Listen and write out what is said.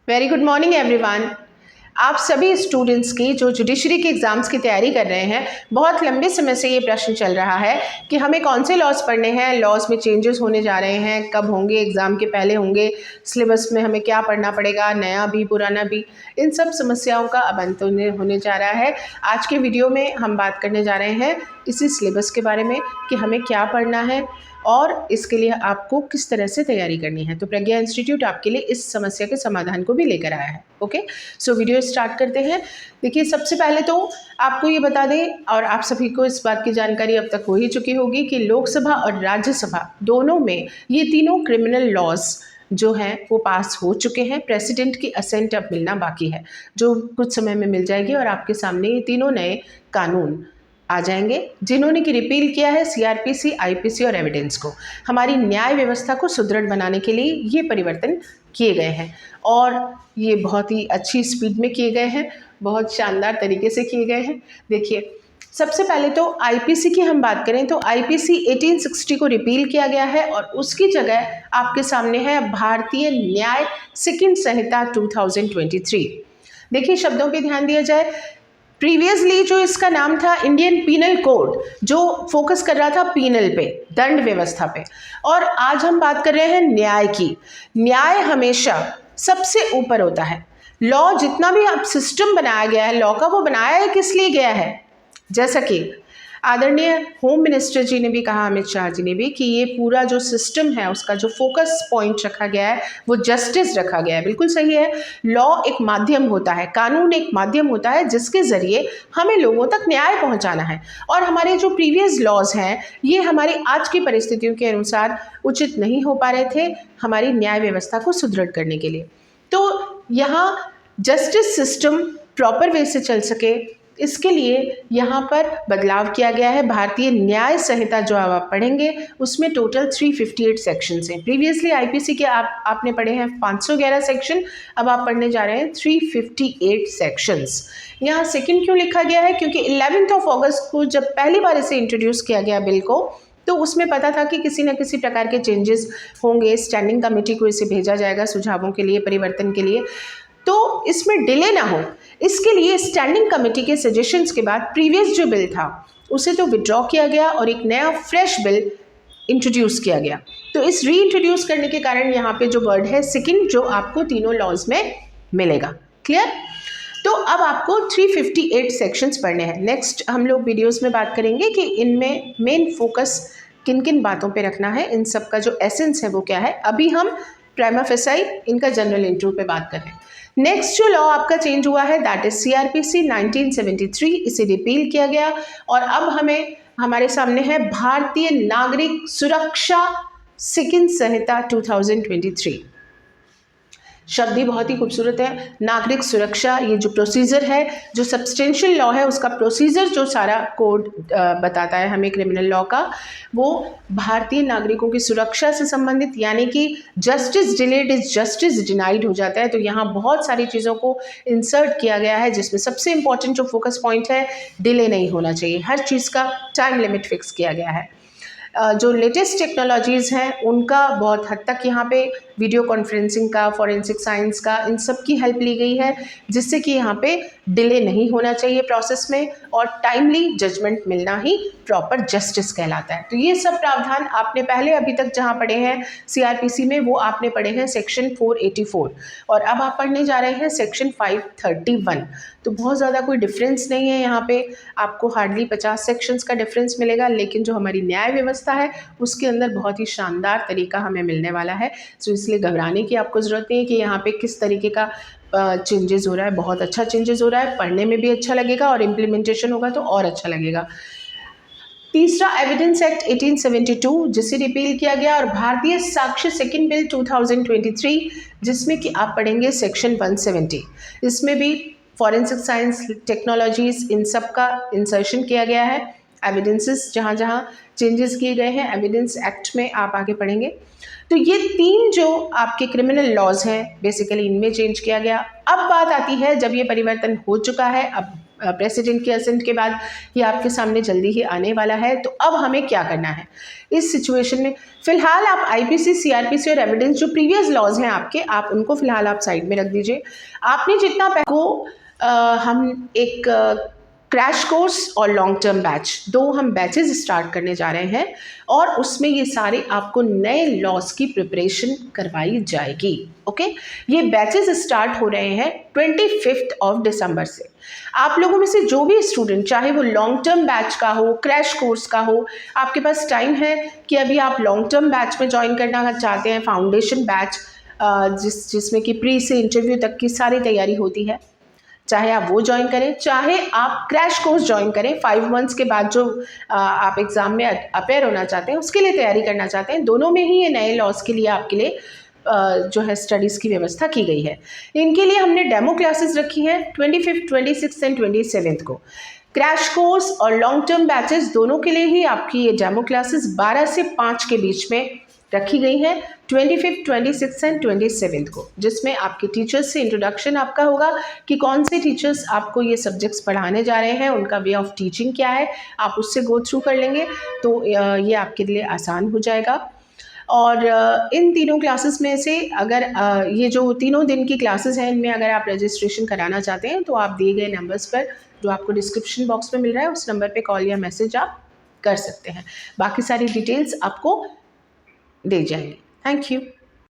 Very good morning everyone. आप सभी students की जो जुडिशरी के एग्ज़ाम्स की तैयारी कर रहे हैं, बहुत लंबे समय से ये प्रश्न चल रहा है कि हमें कौन से लॉज पढ़ने हैं, लॉज में चेंजेस होने जा रहे हैं, कब होंगे, एग्ज़ाम के पहले होंगे, सिलेबस में हमें क्या पढ़ना पड़ेगा, नया भी पुराना भी। इन सब समस्याओं का अब अंत होने जा रहा है। आज के वीडियो में हम बात करने जा रहे हैं इसी सिलेबस के बारे में कि हमें क्या पढ़ना है और इसके लिए आपको किस तरह से तैयारी करनी है। तो प्रज्ञा इंस्टीट्यूट आपके लिए इस समस्या के समाधान को भी लेकर आया है। ओके, सो वीडियो स्टार्ट करते हैं। देखिए, सबसे पहले तो आपको ये बता दें, और आप सभी को इस बात की जानकारी अब तक हो ही चुकी होगी कि लोकसभा और राज्यसभा दोनों में ये तीनों क्रिमिनल लॉज जो हैं वो पास हो चुके हैं। प्रेसिडेंट की असेंट अब मिलना बाकी है, जो कुछ समय में मिल जाएगी और आपके सामने ये तीनों नए कानून आ जाएंगे जिन्होंने कि रिपील किया है सीआरपीसी, आईपीसी और एविडेंस को। हमारी न्याय व्यवस्था को सुदृढ़ बनाने के लिए ये परिवर्तन किए गए हैं और ये बहुत ही अच्छी स्पीड में किए गए हैं, बहुत शानदार तरीके से किए गए हैं। देखिए, सबसे पहले तो आईपीसी की हम बात करें तो आईपीसी 1860 को रिपील किया गया है और उसकी जगह आपके सामने है भारतीय न्याय सेकंड संहिता 2023। देखिए, शब्दों पे ध्यान दिया जाए। प्रीवियसली जो इसका नाम था इंडियन पीनल कोड, जो फोकस कर रहा था पीनल पे, दंड व्यवस्था पे, और आज हम बात कर रहे हैं न्याय की। न्याय हमेशा सबसे ऊपर होता है। लॉ जितना भी अब सिस्टम बनाया गया है, लॉ का वो बनाया है किस लिए गया है, जैसा कि आदरणीय होम मिनिस्टर जी ने भी कहा, अमित शाह जी ने भी, कि ये पूरा जो सिस्टम है उसका जो फोकस पॉइंट रखा गया है वो जस्टिस रखा गया है। बिल्कुल सही है। लॉ एक माध्यम होता है, कानून एक माध्यम होता है जिसके ज़रिए हमें लोगों तक न्याय पहुंचाना है। और हमारे जो प्रीवियस लॉज हैं ये हमारी आज की परिस्थितियों के अनुसार उचित नहीं हो पा रहे थे हमारी न्याय व्यवस्था को सुदृढ़ करने के लिए। तो यहाँ जस्टिस सिस्टम प्रॉपर वे से चल सके, इसके लिए यहाँ पर बदलाव किया गया है। भारतीय न्याय संहिता जो आप पढ़ेंगे उसमें टोटल 358 सेक्शंस हैं। प्रीवियसली आईपीसी के आपने पढ़े हैं 511 सेक्शन, अब आप पढ़ने जा रहे हैं 358 सेक्शंस। यहाँ सेकंड क्यों लिखा गया है, क्योंकि 11 अगस्त को जब पहली बार इसे इंट्रोड्यूस किया गया बिल को, तो उसमें पता था कि किसी न किसी प्रकार के चेंजेस होंगे, स्टैंडिंग कमेटी को इसे भेजा जाएगा सुझावों के लिए, परिवर्तन के लिए, तो इसमें डिले ना हो इसके लिए स्टैंडिंग कमेटी के सजेशंस के बाद प्रीवियस जो बिल था उसे तो विड्रॉ किया गया और एक नया फ्रेश बिल इंट्रोड्यूस किया गया। तो इस री इंट्रोड्यूस करने के कारण यहाँ पे जो वर्ड है सेकंड, जो आपको तीनों लॉज में मिलेगा। क्लियर? तो अब आपको 358 सेक्शंस पढ़ने हैं। नेक्स्ट हम लोग वीडियोस में बात करेंगे कि इनमें मेन फोकस किन किन बातों पे रखना है, इन सब का जो एसेंस है वो क्या है। अभी हम प्राइमा फेसाई इनका जनरल इंट्रो पे बात कर रहे हैं। नेक्स्ट जो लॉ आपका चेंज हुआ है दैट इज सीआरपीसी 1973, इसे रिपील किया गया और अब हमारे सामने है भारतीय नागरिक सुरक्षा सेकंड संहिता 2023। शब्द ही बहुत ही खूबसूरत है, नागरिक सुरक्षा। ये जो प्रोसीजर है, जो सब्सटेंशियल लॉ है, उसका प्रोसीजर जो सारा कोड बताता है हमें क्रिमिनल लॉ का, वो भारतीय नागरिकों की सुरक्षा से संबंधित, यानी कि justice delayed is justice denied हो जाता है। तो यहाँ बहुत सारी चीज़ों को इंसर्ट किया गया है जिसमें सबसे इंपॉर्टेंट जो फोकस पॉइंट है, डिले नहीं होना चाहिए। हर चीज़ का टाइम लिमिट फिक्स किया गया है। जो लेटेस्ट टेक्नोलॉजीज़ हैं उनका बहुत हद तक यहाँ पे वीडियो कॉन्फ्रेंसिंग का, फॉरेंसिक साइंस का, इन सब की हेल्प ली गई है जिससे कि यहाँ पे डिले नहीं होना चाहिए प्रोसेस में और टाइमली जजमेंट मिलना ही प्रॉपर जस्टिस कहलाता है। तो ये सब प्रावधान आपने पहले अभी तक जहाँ पढ़े हैं सीआरपीसी में, वो आपने पढ़े हैं सेक्शन 484 और अब आप पढ़ने जा रहे हैं सेक्शन 531। तो बहुत ज़्यादा कोई डिफरेंस नहीं है यहाँ पे, आपको हार्डली 50 सेक्शंस का डिफरेंस मिलेगा, लेकिन जो हमारी न्याय व्यवस्था है उसके अंदर बहुत ही शानदार तरीका हमें मिलने वाला है। तो इसलिए घबराने की आपको ज़रूरत नहीं है कि यहाँ पे किस तरीके का चेंजेस हो रहा है। बहुत अच्छा चेंजेस हो रहा है, पढ़ने में भी अच्छा लगेगा और इम्प्लीमेंटेशन होगा तो और अच्छा लगेगा। तीसरा, एविडेंस एक्ट 1872 जिसे रिपील किया गया और भारतीय साक्ष्य सेकंड बिल 2023 जिसमें कि आप पढ़ेंगे सेक्शन 170। इसमें भी फॉरेंसिक साइंस, टेक्नोलॉजीज, इन सब का इंसर्शन किया गया है। एविडेंसेस जहाँ जहाँ चेंजेस किए गए हैं एविडेंस एक्ट में आप आगे पढ़ेंगे। तो ये तीन जो आपके क्रिमिनल लॉज हैं बेसिकली इनमें चेंज किया गया। अब बात आती है जब ये परिवर्तन हो चुका है, अब प्रेसिडेंट के असेंट के बाद ये आपके सामने जल्दी ही आने वाला है। तो अब हमें क्या करना है इस सिचुएशन में? फ़िलहाल आप आईपीसी, सीआरपीसी और एविडेंस जो प्रीवियस लॉज हैं आपके, आप उनको फ़िलहाल आप साइड में रख दीजिए। आपने जितना को हम एक क्रैश कोर्स और लॉन्ग टर्म बैच, 2 हम बैचेस स्टार्ट करने जा रहे हैं और उसमें ये सारे आपको नए लॉस की प्रिपरेशन करवाई जाएगी। ओके, ये बैचेस स्टार्ट हो रहे हैं 25 दिसंबर से। आप लोगों में से जो भी स्टूडेंट, चाहे वो लॉन्ग टर्म बैच का हो, क्रैश कोर्स का हो, आपके पास टाइम है कि अभी आप लॉन्ग टर्म बैच में ज्वाइन करना चाहते हैं, फाउंडेशन बैच जिसमें कि प्री से इंटरव्यू तक की सारी तैयारी होती है, चाहे आप वो ज्वाइन करें, चाहे आप क्रैश कोर्स ज्वाइन करें 5 मंथ्स के बाद जो आप एग्ज़ाम में अपेयर होना चाहते हैं, उसके लिए तैयारी करना चाहते हैं, दोनों में ही ये नए लॉस के लिए आपके लिए जो है स्टडीज़ की व्यवस्था की गई है। इनके लिए हमने डेमो क्लासेस रखी हैं 25, 26 एंड 27 को। क्रैश कोर्स और लॉन्ग टर्म बैचेस दोनों के लिए ही आपकी ये डेमो क्लासेस 12 से 5 के बीच में रखी गई हैं 25, 26 एंड 27 को, जिसमें आपके टीचर्स से इंट्रोडक्शन आपका होगा कि कौन से टीचर्स आपको ये सब्जेक्ट्स पढ़ाने जा रहे हैं, उनका वे ऑफ टीचिंग क्या है, आप उससे गो थ्रू कर लेंगे तो ये आपके लिए आसान हो जाएगा। और इन तीनों क्लासेस में से अगर ये जो तीनों दिन की क्लासेस हैं, इनमें अगर आप रजिस्ट्रेशन कराना चाहते हैं तो आप दिए गए नंबर्स पर, जो आपको डिस्क्रिप्शन बॉक्स में मिल रहा है, उस नंबर पे कॉल या मैसेज आप कर सकते हैं। बाकी सारी डिटेल्स आपको दे जाएंगे। Thank you.